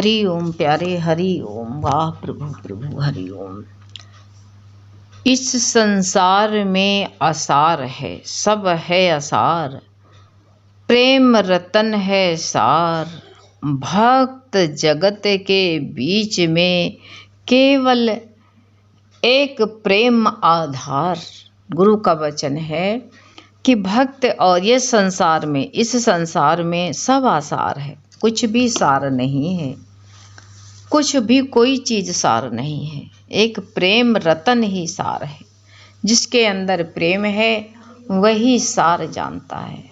हरि ओम प्यारे, हरि ओम। वाह प्रभु प्रभु हरि ओम। इस संसार में आसार है, सब है आसार, प्रेम रतन है सार। भक्त जगत के बीच में केवल एक प्रेम आधार। गुरु का वचन है कि भक्त और ये संसार में, इस संसार में सब आसार है, कुछ भी सार नहीं है, कुछ भी कोई चीज सार नहीं है। एक प्रेम रतन ही सार है। जिसके अंदर प्रेम है वही सार जानता है।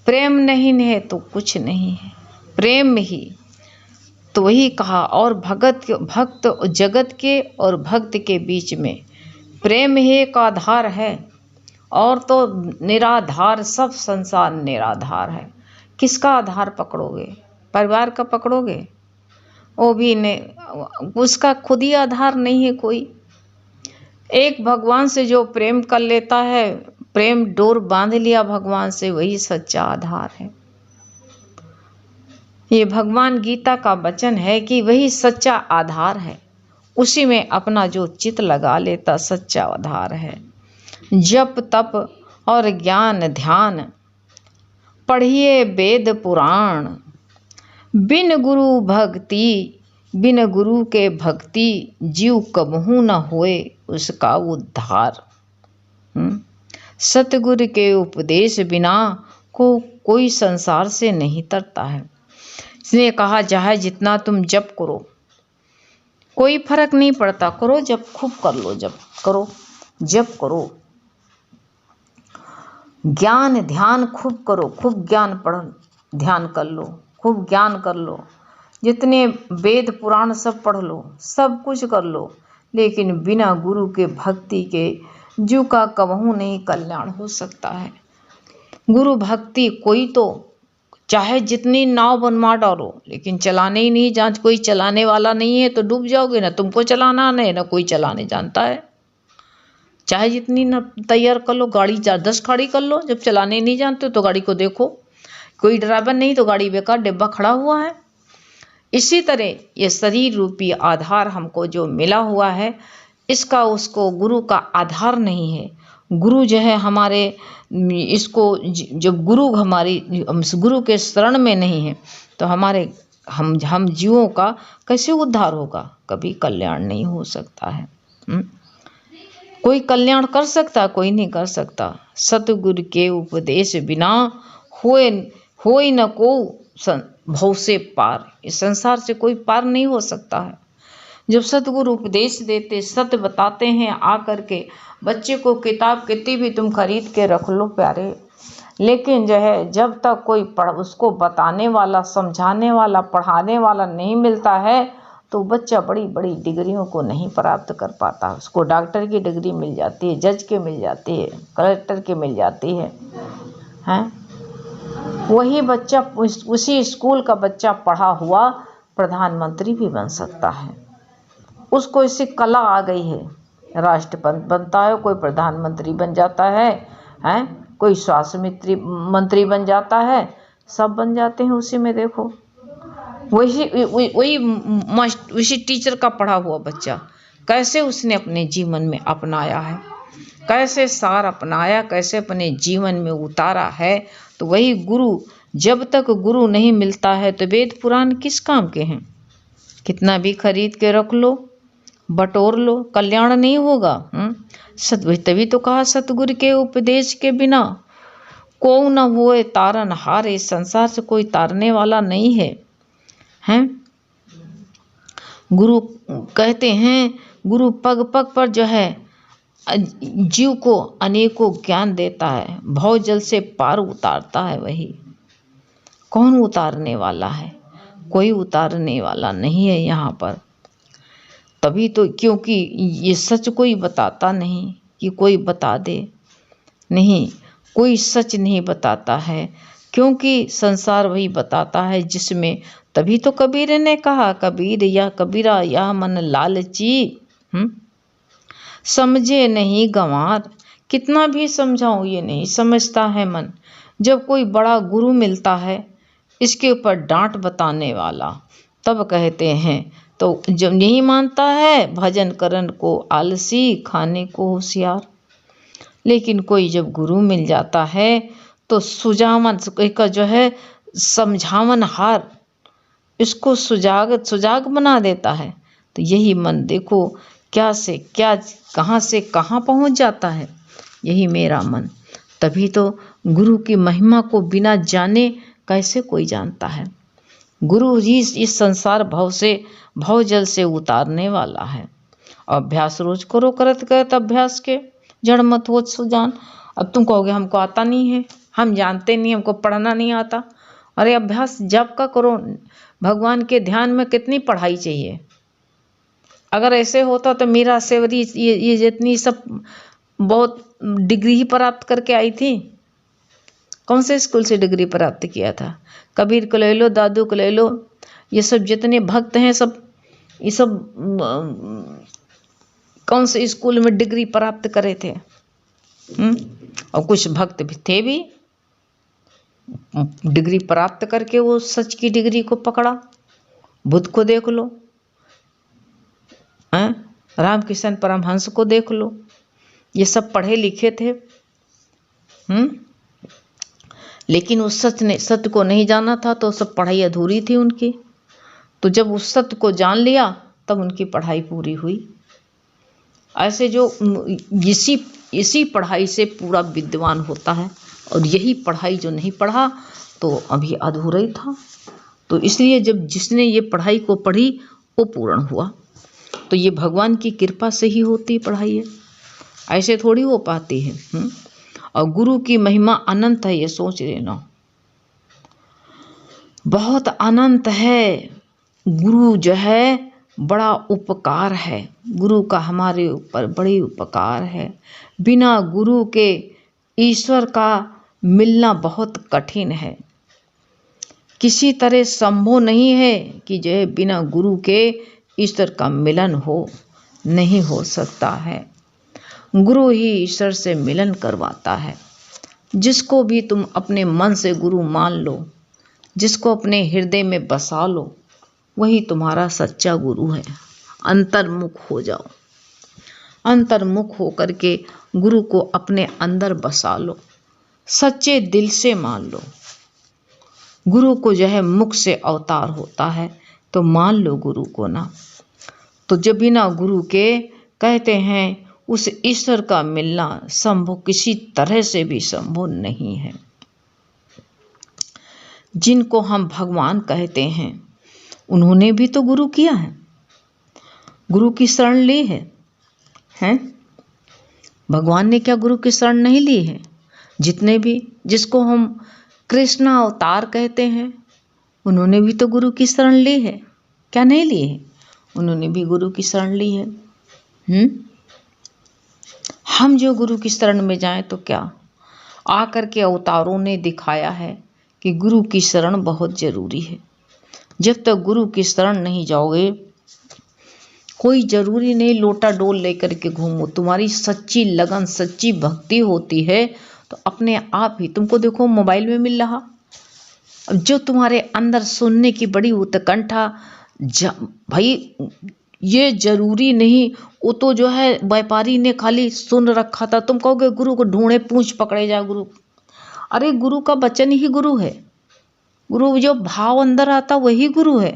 प्रेम नहीं है तो कुछ नहीं है, प्रेम ही तो वही कहा। और भक्त जगत के और भक्त के बीच में प्रेम ही एक आधार है, और तो निराधार, सब संसार निराधार है। किसका आधार पकड़ोगे? परिवार का पकड़ोगे? वो भी नहीं, उसका खुद ही आधार नहीं है कोई। एक भगवान से जो प्रेम कर लेता है, प्रेम डोर बांध लिया भगवान से, वही सच्चा आधार है। ये भगवान गीता का वचन है कि वही सच्चा आधार है। उसी में अपना जो चित लगा लेता सच्चा आधार है। जप तप और ज्ञान ध्यान, पढ़िए वेद पुराण। बिन गुरु भक्ति, बिन गुरु के भक्ति, जीव कबहू न होए उसका उद्धार। सतगुरु के उपदेश बिना को कोई संसार से नहीं तरता है। इसने कहा चाहे जितना तुम जप करो, कोई फर्क नहीं पड़ता। करो जप, खूब कर लो, जप करो, जप करो। ज्ञान ध्यान खूब करो, खूब ज्ञान पढ़, ध्यान कर लो, खूब ज्ञान कर लो। जितने वेद पुराण सब पढ़ लो, सब कुछ कर लो, लेकिन बिना गुरु के भक्ति के जीव का कबहू नहीं कल्याण हो सकता है। गुरु भक्ति कोई तो चाहे जितनी नाव बनवा डालो, लेकिन चलाने ही नहीं जान, कोई चलाने वाला नहीं है तो डूब जाओगे। ना तुमको चलाना नहीं, ना कोई चलाने जानता है। चाहे जितनी न तैयार कर लो, गाड़ी 10 खड़ी कर लो, जब चलाने नहीं जानते तो गाड़ी को देखो, कोई ड्राइवर नहीं तो गाड़ी बेकार डिब्बा खड़ा हुआ है। इसी तरह ये शरीर रूपी आधार हमको जो मिला हुआ है, इसका उसको गुरु का आधार नहीं है। गुरु जो है हमारे, इसको जब गुरु हमारी गुरु के शरण में नहीं है तो हमारे हम जीवों का कैसे उद्धार होगा? कभी कल्याण नहीं हो सकता है। कोई कल्याण कर सकता? कोई नहीं कर सकता। सतगुरु के उपदेश बिना होए न को भव से पार। इस संसार से कोई पार नहीं हो सकता है। जब सतगुरु उपदेश देते, सत्य बताते हैं आकर के, बच्चे को किताब कितनी भी तुम खरीद के रख लो प्यारे, लेकिन जो है जब तक कोई उसको बताने वाला, समझाने वाला, पढ़ाने वाला नहीं मिलता है तो बच्चा बड़ी बड़ी डिग्रियों को नहीं प्राप्त कर पाता। उसको डॉक्टर की डिग्री मिल जाती है, जज के मिल जाती है, कलेक्टर के मिल जाती है, हैं? वही बच्चा, उसी स्कूल का बच्चा पढ़ा हुआ प्रधानमंत्री भी बन सकता है। उसको इसी कला आ गई है, राष्ट्रपति बनता है, कोई प्रधानमंत्री बन जाता है, हैं? कोई स्वास्थ्य मंत्री बन जाता है, सब बन जाते हैं उसी में। देखो उसी टीचर का पढ़ा हुआ बच्चा कैसे उसने अपने जीवन में अपनाया है, कैसे सार अपनाया, कैसे अपने जीवन में उतारा है। तो वही गुरु, जब तक गुरु नहीं मिलता है तो वेद पुराण किस काम के हैं? कितना भी खरीद के रख लो, बटोर लो, कल्याण नहीं होगा। तभी तो कहा सतगुरु के उपदेश के बिना को न होए तारन हार। इस संसार से कोई तारने वाला नहीं है, हैं? गुरु कहते हैं, गुरु पग पग पर जो है जीव को अनेकों ज्ञान देता है, भव जल से पार उतारता है। वही कौन उतारने वाला है? कोई उतारने वाला नहीं है यहाँ पर। तभी तो, क्योंकि ये सच कोई बताता नहीं कि कोई बता दे, नहीं, कोई सच नहीं बताता है, क्योंकि संसार वही बताता है जिसमें। तभी तो कबीर ने कहा, कबीरा यह मन लालची, समझे नहीं गंवार। कितना भी समझाऊं ये नहीं समझता है मन। जब कोई बड़ा गुरु मिलता है, इसके ऊपर डांट बताने वाला, तब कहते हैं। तो जब नहीं मानता है भजन करन को आलसी, खाने को होशियार। लेकिन कोई जब गुरु मिल जाता है तो सुजावन का जो है समझावन हार, इसको सुजाग बना देता है। तो यही मन देखो क्या से क्या, कहाँ से कहाँ पहुँच जाता है, यही मेरा मन। तभी तो गुरु की महिमा को बिना जाने कैसे कोई जानता है। गुरु ही इस संसार भव जल से उतारने वाला है। अभ्यास रोज करो करत करत अभ्यास के, जड़ मत हो सुजान। अब तुम कहोगे हमको आता नहीं है, हम जानते नहीं, हमको पढ़ना नहीं आता। अरे अभ्यास जब का करो, भगवान के ध्यान में कितनी पढ़ाई चाहिए। अगर ऐसे होता तो मीरा सेवरी ये जितनी सब बहुत डिग्री ही प्राप्त करके आई थी। कौन से स्कूल से डिग्री प्राप्त किया था? कबीर को ले लो, दादू को ले लो, ये सब जितने भक्त हैं सब, ये सब कौन से स्कूल में डिग्री प्राप्त करे थे? और कुछ भक्त भी थे भी, डिग्री प्राप्त करके वो सच की डिग्री को पकड़ा। बुद्ध को देख लो, रामकृष्ण परमहंस को देख लो, ये सब पढ़े लिखे थे। लेकिन उस सत्य को नहीं जाना था, तो सब पढ़ाई अधूरी थी उनकी। तो जब उस सत्य को जान लिया तब उनकी पढ़ाई पूरी हुई। ऐसे जो इसी पढ़ाई से पूरा विद्वान होता है, और यही पढ़ाई जो नहीं पढ़ा तो अभी अधूरा ही था। तो इसलिए जब जिसने ये पढ़ाई को पढ़ी वो पूर्ण हुआ। तो ये भगवान की कृपा से ही होती पढ़ाई है, ऐसे थोड़ी हो पाती है। और गुरु की महिमा अनंत है, ये सोच लेना, बहुत अनंत है। गुरु जो है बड़ा उपकार है, गुरु का हमारे ऊपर बड़ी उपकार है। बिना गुरु के ईश्वर का मिलना बहुत कठिन है, किसी तरह संभव नहीं है कि जो है बिना गुरु के ईश्वर का मिलन हो, नहीं हो सकता है। गुरु ही ईश्वर से मिलन करवाता है। जिसको भी तुम अपने मन से गुरु मान लो, जिसको अपने हृदय में बसा लो, वही तुम्हारा सच्चा गुरु है। अंतर्मुख हो जाओ, अंतर्मुख हो करके गुरु को अपने अंदर बसा लो, सच्चे दिल से मान लो। गुरु को जो है मुख से अवतार होता है, तो मान लो गुरु को ना। तो जब बिना गुरु के कहते हैं उस ईश्वर का मिलना संभव किसी तरह से भी संभव नहीं है। जिनको हम भगवान कहते हैं उन्होंने भी तो गुरु किया है, गुरु की शरण ली है, हैं? भगवान ने क्या गुरु की शरण नहीं ली है? जितने भी, जिसको हम कृष्ण अवतार कहते हैं, उन्होंने भी तो गुरु की शरण ली है, क्या नहीं ली है? उन्होंने भी गुरु की शरण ली है। हम जो गुरु की शरण में जाएं तो क्या, आकर के अवतारों ने दिखाया है कि गुरु की शरण बहुत जरूरी है। जब तक गुरु की शरण नहीं जाओगे, कोई जरूरी नहीं लोटा डोल लेकर के घूमो। तुम्हारी सच्ची लगन, सच्ची भक्ति होती है तो अपने आप ही तुमको देखो मोबाइल में मिल रहा। अब जो तुम्हारे अंदर सुनने की बड़ी उत्कंठा, भाई ये जरूरी नहीं, वो तो जो है व्यापारी ने खाली सुन रखा था। तुम कहोगे गुरु को ढूंढे पूंछ पकड़े जा गुरु। अरे गुरु का वचन ही गुरु है, गुरु जो भाव अंदर आता वही गुरु है।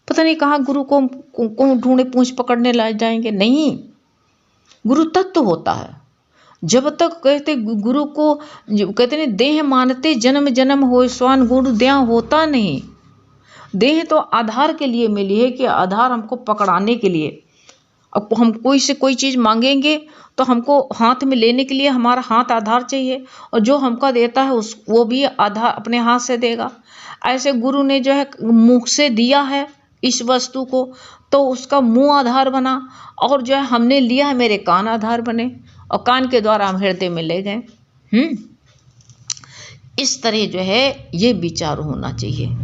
पता नहीं कहाँ गुरु को ढूंढे पूंछ पकड़ने ला जाएंगे, नहीं। गुरु तत्व होता है। जब तक कहते गुरु को, कहते नहीं देह मानते जन्म जन्म हो स्वान, गुरु देह होता नहीं। देह तो आधार के लिए मिली है कि आधार हमको पकड़ाने के लिए। अब हम कोई से कोई चीज़ मांगेंगे तो हमको हाथ में लेने के लिए हमारा हाथ आधार चाहिए, और जो हमको देता है वो भी आधार अपने हाथ से देगा। ऐसे गुरु ने जो है मुख से दिया है इस वस्तु को, तो उसका मुंह आधार बना, और जो है हमने लिया है मेरे कान आधार बने, और कान के द्वारा हम हृदय में ले गए। इस तरह जो है ये विचार होना चाहिए।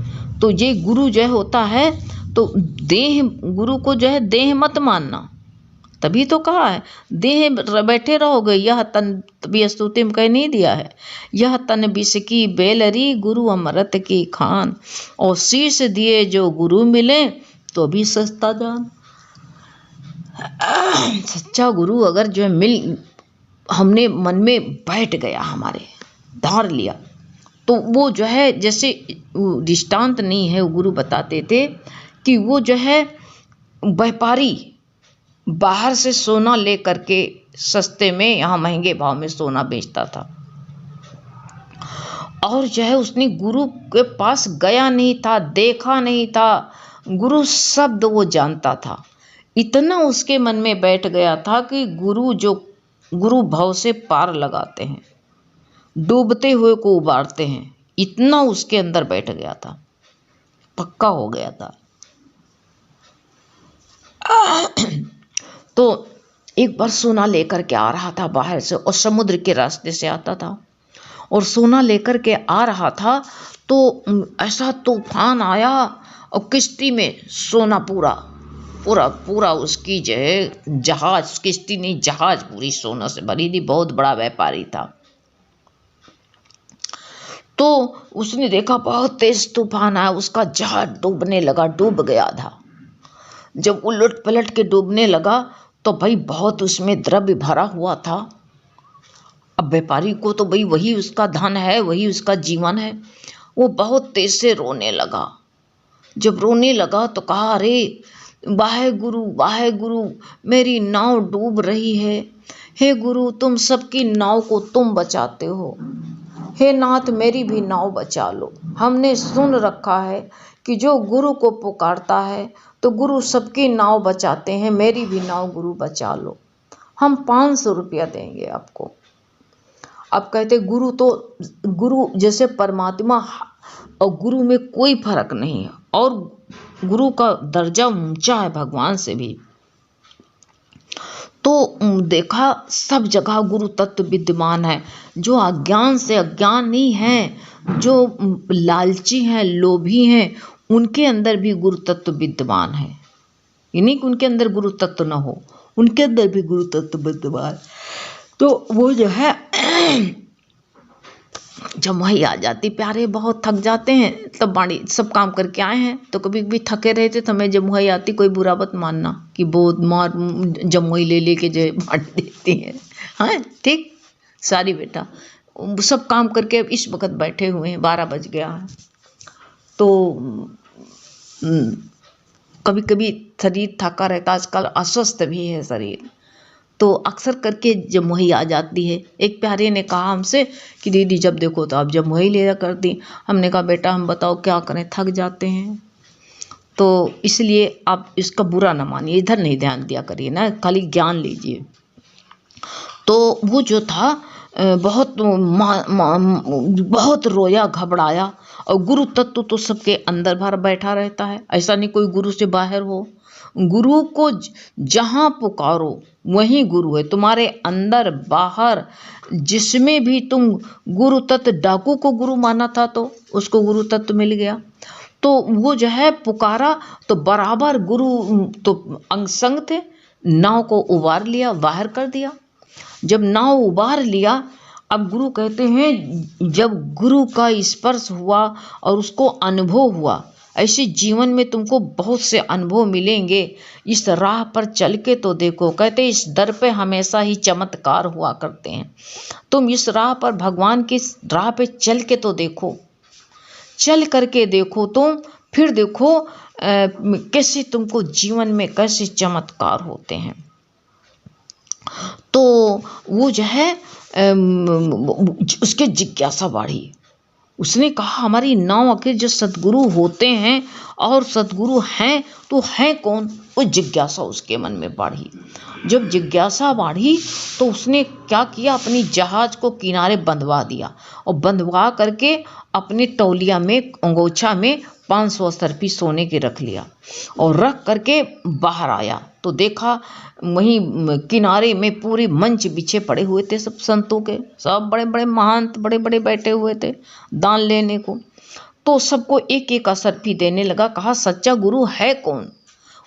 तो ये गुरु जो होता है, तो देह, गुरु को जो है देह मत मानना, तभी तो कहा है देह बैठे रहोगे, यह तन भी स्तुति में कह नहीं दिया है, यह तन विष की बेलरी गुरु अमृत की खान, और शीश दिए जो गुरु मिले तो भी सस्ता जान। सच्चा गुरु अगर जो है मिल हमने मन में बैठ गया, हमारे धार लिया, तो वो जो है जैसे दृष्टांत नहीं है, वो गुरु बताते थे कि वो जो है व्यापारी बाहर से सोना ले करके सस्ते में यहाँ महंगे भाव में सोना बेचता था, और जो है उसने गुरु के पास गया नहीं था, देखा नहीं था, गुरु शब्द वो जानता था, इतना उसके मन में बैठ गया था कि गुरु भव से पार लगाते हैं, डूबते हुए को उबारते हैं, इतना उसके अंदर बैठ गया था, पक्का हो गया था। तो एक बार सोना लेकर के आ रहा था बाहर से, और समुद्र के रास्ते से आता था, और सोना लेकर के आ रहा था तो ऐसा तूफान आया, और किश्ती में सोना पूरा उसकी जो है जहाज, किश्ती नहीं जहाज पूरी सोना से भरी थी, बहुत बड़ा व्यापारी था। तो उसने देखा बहुत तेज तूफान आया, उसका जहाज डूबने लगा, डूब गया था। जब उलट पलट के डूबने लगा तो भाई बहुत उसमें द्रव्य भरा हुआ था। अब व्यापारी को तो भाई वही उसका धन है, वही उसका जीवन है। वो बहुत तेज से रोने लगा। जब रोने लगा तो कहा, अरे वाहे गुरु, मेरी नाव डूब रही है, हे गुरु तुम सबकी नाव को तुम बचाते हो, हे नाथ मेरी भी नाव बचा लो। हमने सुन रखा है कि जो गुरु को पुकारता है तो गुरु सबकी नाव बचाते हैं, मेरी भी नाव गुरु बचा लो, हम 500 रुपया देंगे आपको। अब कहते गुरु जैसे परमात्मा और गुरु में कोई फर्क नहीं है, और गुरु का दर्जा ऊंचा है भगवान से भी। तो देखा सब जगह गुरु तत्व विद्यमान है। जो अज्ञान से अज्ञान नहीं है, जो लालची हैं, लोभी हैं, उनके अंदर भी गुरु तत्व विद्यमान है। ये नहीं कि उनके अंदर गुरु तत्व न हो, उनके अंदर भी गुरु तत्व विद्यमान। तो वो जो है जब वही आ जाती, प्यारे बहुत थक जाते हैं, तब बाड़ी सब काम करके आए हैं तो कभी भी थके रहते तो हमें जब वही आती, कोई बुरा मत मानना कि बहुत मार जमुई ले लेके जो बांट देती है। हाँ ठीक, सारी बेटा सब काम करके अब इस वक्त बैठे हुए हैं, 12 बज गया है। तो कभी कभी शरीर थका रहता, आजकल अस्वस्थ भी है शरीर, तो अक्सर करके जब वही आ जाती है। एक प्यारे ने कहा हमसे कि दीदी जब देखो तो आप जब वही ले कर दी। हमने कहा बेटा हम बताओ क्या करें, थक जाते हैं, तो इसलिए आप इसका बुरा ना मानिए, इधर नहीं ध्यान दिया करिए ना, खाली ज्ञान लीजिए। तो वो जो था बहुत रोया, घबराया, और गुरु तत्व तो सबके अंदर भर बैठा रहता है, ऐसा नहीं कोई गुरु से बाहर हो। गुरु को जहाँ पुकारो वहीं गुरु है, तुम्हारे अंदर बाहर जिसमें भी तुम गुरु तत्व, डाकू को गुरु माना था तो उसको गुरु तत्व मिल गया, तो वो जो है पुकारा तो बराबर गुरु तो अंग संग थे, नाव को उबार लिया, बाहर कर दिया। जब नाव उबार लिया, अब गुरु कहते हैं जब गुरु का स्पर्श हुआ और उसको अनुभव हुआ, ऐसे जीवन में तुमको बहुत से अनुभव मिलेंगे। इस राह पर चल के तो देखो, कहते इस दर पे हमेशा ही चमत्कार हुआ करते हैं। तुम इस राह पर, भगवान की राह पे चल के तो देखो, चल करके देखो तुम, फिर देखो कैसे तुमको जीवन में कैसे चमत्कार होते हैं। तो वो जो है उसके जिज्ञासा बढ़ी। उसने कहा हमारी नाव आखिर जो सद्गुरु होते हैं और सद्गुरु हैं तो हैं कौन, वो जिज्ञासा उसके मन में बढ़ी। जब जिज्ञासा बढ़ी तो उसने क्या किया, अपनी जहाज को किनारे बंधवा दिया, और बंधवा करके अपने तौलिया में, अंगोछा में 500 सरपी सोने के रख लिया, और रख करके बाहर आया तो देखा वहीं किनारे में पूरे मंच बिछे पड़े हुए थे, सब संतों के, सब बड़े बड़े महंत बड़े बड़े बैठे हुए थे दान लेने को। तो सबको एक एक असरफी देने लगा। कहा सच्चा गुरु है कौन,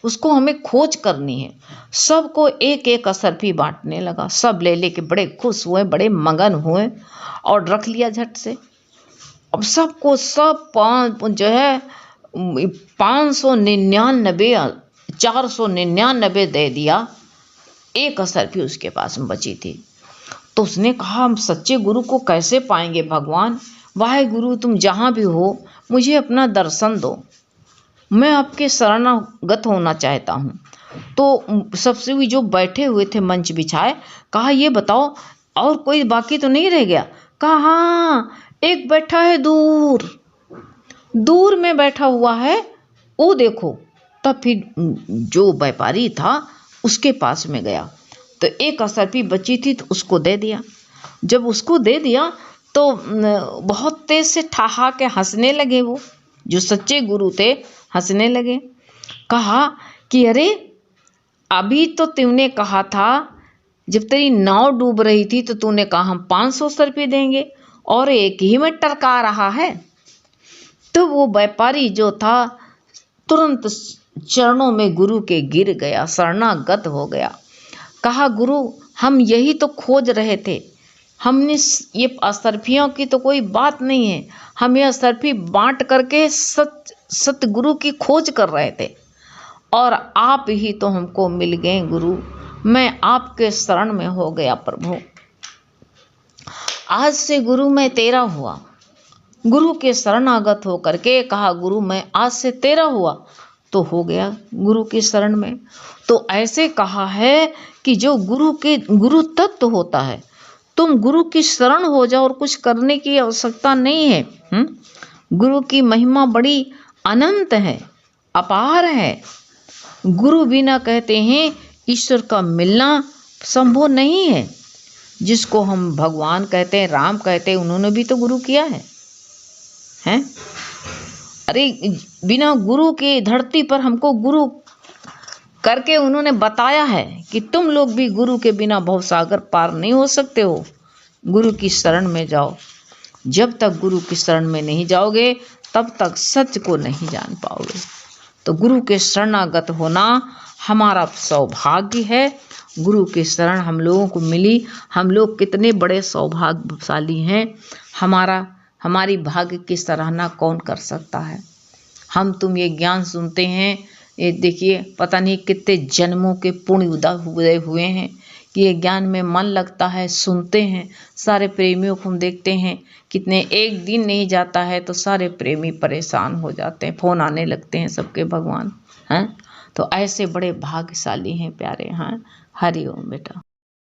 उसको हमें खोज करनी है। सबको एक एक असरफी बांटने लगा। सब ले लेके बड़े खुश हुए, बड़े मगन हुए और रख लिया झट से। अब सबको सब जो है 599 499 दे दिया, एक असरफी उसके पास में बची थी। तो उसने कहा हम सच्चे गुरु को कैसे पाएंगे भगवान, वाहे गुरु तुम जहाँ भी हो मुझे अपना दर्शन दो, मैं आपके शरणागत होना चाहता हूँ। तो सबसे भी जो बैठे हुए थे मंच बिछाए, कहा ये बताओ और कोई बाकी तो नहीं रह गया। कहा हाँ, एक बैठा है दूर दूर में बैठा हुआ है, वो देखो। तब फिर जो व्यापारी था उसके पास में गया, तो एक असरफी बची थी तो उसको दे दिया। जब उसको दे दिया तो बहुत तेज से ठहा के हंसने लगे। वो जो सच्चे गुरु थे हंसने लगे। कहा कि अरे अभी तो तुमने कहा था, जब तेरी नाव डूब रही थी तो तूने कहा हम 500 रुपये देंगे और एक ही में टरका रहा है। तो वो व्यापारी जो था तुरंत चरणों में गुरु के गिर गया, शरणागत हो गया। कहा गुरु हम यही तो खोज रहे थे, हमने ये असरफियों की तो कोई बात नहीं है, हम ये असरफी बांट करके सत्य गुरु की खोज कर रहे थे और आप ही तो हमको मिल गए गुरु, मैं आपके शरण में हो गया प्रभु। आज से गुरु मैं तेरा हुआ। गुरु के शरणागत होकर के कहा गुरु मैं आज से तेरा हुआ, तो हो गया गुरु के शरण में। तो ऐसे कहा है कि जो गुरु तत्व होता है, तुम गुरु की शरण हो जाओ और कुछ करने की आवश्यकता नहीं है। गुरु की महिमा बड़ी अनंत है, अपार है। गुरु बिना कहते हैं ईश्वर का मिलना संभव नहीं है। जिसको हम भगवान कहते हैं, राम कहते हैं, उन्होंने भी तो गुरु किया है। अरे बिना गुरु के धरती पर हमको गुरु करके उन्होंने बताया है कि तुम लोग भी गुरु के बिना भवसागर पार नहीं हो सकते हो। गुरु की शरण में जाओ। जब तक गुरु की शरण में नहीं जाओगे तब तक सत्य को नहीं जान पाओगे। तो गुरु के शरणागत होना हमारा सौभाग्य है। गुरु की शरण हम लोगों को मिली, हम लोग कितने बड़े सौभाग्यशाली हैं। हमारी भाग्य की सराहना कौन कर सकता है। हम तुम ये ज्ञान सुनते हैं, ये देखिए पता नहीं कितने जन्मों के पुण्य उदय हुए हैं कि ये ज्ञान में मन लगता है, सुनते हैं। सारे प्रेमियों को हम देखते हैं कितने, एक दिन नहीं जाता है तो सारे प्रेमी परेशान हो जाते हैं, फ़ोन आने लगते हैं सबके भगवान हैं। तो ऐसे बड़े भाग्यशाली हैं प्यारे। हाँ, हरि ओम बेटा।